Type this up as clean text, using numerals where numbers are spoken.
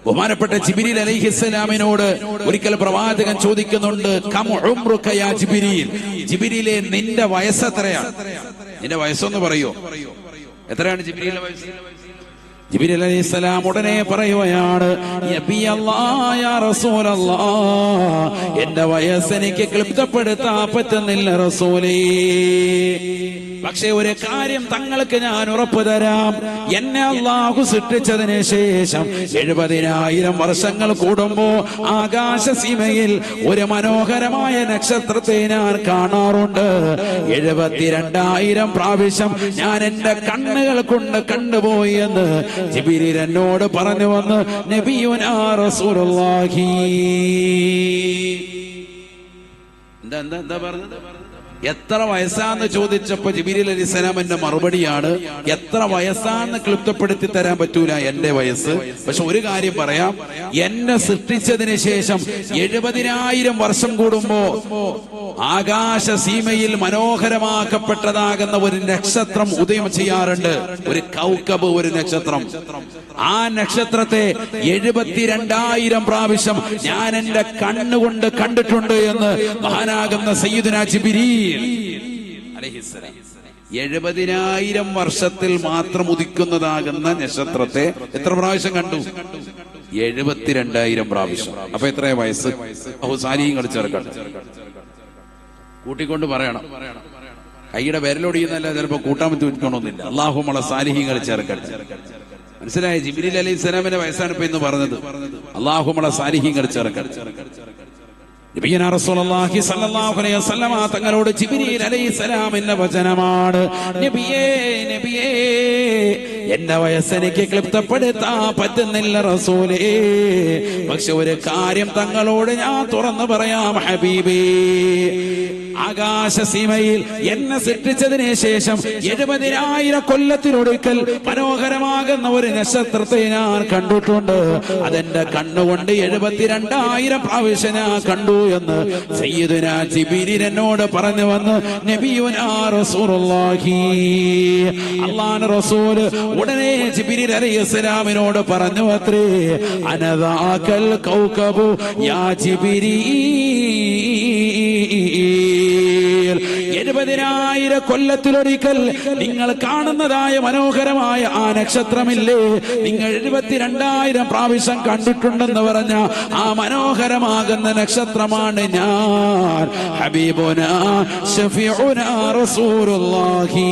ബഹുമാനപ്പെട്ട ജിബ്രീൽ അലൈഹിസ്സലാമിനോട് ഒരിക്കൽ പ്രവാചകൻ ചോദിക്കുന്നുണ്ട്, കം ഉംറുക യാ ജിബ്രീൽ, ജിബ്രീലേ നിന്റെ വയസ്സ് എത്രയാണ്? നിന്റെ വയസ്സൊന്ന് പറയോ? എത്രയാണ് ജിബ്രീലിന്റെ വയസ്സ്? ജിബ്രീൽ അലൈഹിസ്സലാം ഉടനെ പറയുകയാണ്, യാ റസൂലല്ലാഹ്, എന്റെ വയസ്സ് എനിക്ക് ക്ലിപ്തപ്പെടുത്താൻ പറ്റുന്നില്ല റസൂലേ. പക്ഷേ ഒരു കാര്യം തങ്ങൾക്ക് ഞാൻ ഉറപ്പു തരാം, എന്നെ അല്ലാഹു സൃഷ്ടിച്ചതിന് ശേഷം 70,000 വർഷങ്ങൾ കൂടുമ്പോ ആകാശസീമയിൽ ഒരു മനോഹരമായ നക്ഷത്രത്തെ ഞാൻ കാണാറുണ്ട്. 72,000 പ്രാവശ്യം ഞാൻ എന്റെ കണ്ണുകൾ കൊണ്ട് കണ്ടുപോയി എന്ന് ജിബ്രീൽ എന്നോട് പറഞ്ഞു വന്ന് നബിയുനാ റസൂലുള്ളാഹി. എന്താ പറഞ്ഞത്? എത്ര വയസ്സാന്ന് ചോദിച്ചപ്പോ ജിബ്രീൽ അലൈഹിസ്സലാം എന്റെ മറുപടിയാണ്, എത്ര വയസ്സാന്ന് ക്ലിപ്തപ്പെടുത്തി തരാൻ പറ്റൂല എന്റെ വയസ്സ്. പക്ഷെ ഒരു കാര്യം പറയാം, എന്നെ സൃഷ്ടിച്ചതിന് ശേഷം 70,000 വർഷം കൂടുമ്പോ ആകാശസീമയിൽ മനോഹരമാക്കപ്പെട്ടതാകുന്ന ഒരു നക്ഷത്രം ഉദയം ചെയ്യാറുണ്ട്. ഒരു കൗകബ്, ഒരു നക്ഷത്രം. ആ നക്ഷത്രത്തെ 72,000 പ്രാവശ്യം ഞാൻ എന്റെ കണ്ണുകൊണ്ട് കണ്ടിട്ടുണ്ട് എന്ന് മഹാനാകുന്ന സയ്യിദുനാ ജിബ്രീൽ അലൈഹിസ്സലാം 70,000 വർഷത്തിൽ മാത്രം ഉദിക്കുന്നതാകുന്ന നക്ഷത്രത്തെ എത്ര പ്രാവശ്യം കണ്ടു? 72,000 പ്രാവശ്യം. അപ്പൊ എത്രയാ വയസ്സ്? സാലിഹ്യങ്ങൾ ചേർക്കട്ടെ, കൂട്ടിക്കൊണ്ട് പറയണം. കൈയുടെ വിരലൊടിയുന്നല്ല ചിലപ്പോ കൂട്ടാൻ പറ്റുന്നില്ല. അല്ലാഹുമ്മ സാലിഹ്യങ്ങൾ ചേർക്കട്ടെ. മനസ്സിലായ? ജിബ്രീൽ അലൈഹിസ്സലാമിന്റെ വയസ്സാണ് ഇപ്പൊ ഇന്ന് പറഞ്ഞത്. അല്ലാഹുമ്മ സാലിഹ്യങ്ങൾ ചേർക്കട്ടെ. നബിയനാ റസൂലുള്ളാഹി സ്വല്ലല്ലാഹു അലൈഹി വസല്ലമ തങ്ങളോട് ജിബ്രീൽ അലൈഹിസ്സലാം എന്ന വചനമാണ്, നബിയേ നബിയേ, എന്റെ വയസ്സ് എനിക്ക് ക്ലിപ്തപ്പെടുത്താൻ പറ്റുന്നില്ല റസൂലേ. പക്ഷെ ഒരു കാര്യം തങ്ങളോട് ഞാൻ തുറന്നു പറയാം ഹബീബേ, ആകാശസീമയിൽ എന്നെ സൃഷ്ടിച്ചതിന് ശേഷം 70,000 കൊല്ലത്തിനൊടുക്കൽ മനോഹരമാകുന്ന ഒരു നക്ഷത്രത്തെ ഞാൻ കണ്ടിട്ടുണ്ട്. അതെന്റെ കണ്ണുകൊണ്ട് 72,000 പ്രാവശ്യം ഞാൻ കണ്ടു എന്ന് സയ്യിദുനാ ജിബ്രീൽ എന്നോട് പറഞ്ഞു വന്ന് നബിയുനാ റസൂലുള്ളാഹി. അല്ലാഹുവിന്റെ റസൂൽ ഉടനെ ജിബ്രീൽ അലൈഹിസ്സലാമിനോട് പറഞ്ഞു അത്രേ, അനദാകൽ കൗകബു യാ ജിബ്രീൽ, 70,000 കൊല്ലത്തിലൊരിക്കൽ നിങ്ങൾ കാണുന്നതായ മനോഹരമായ ആ നക്ഷത്രമില്ലേ, നിങ്ങൾ 72,000 പ്രാവശ്യം കണ്ടിട്ടുണ്ടെന്ന് പറഞ്ഞ ആ മനോഹരമാകുന്ന നക്ഷത്രമാണ് ഞാൻ, ഹബീബുനാ ശഫീഉനാ റസൂലുള്ളാഹി.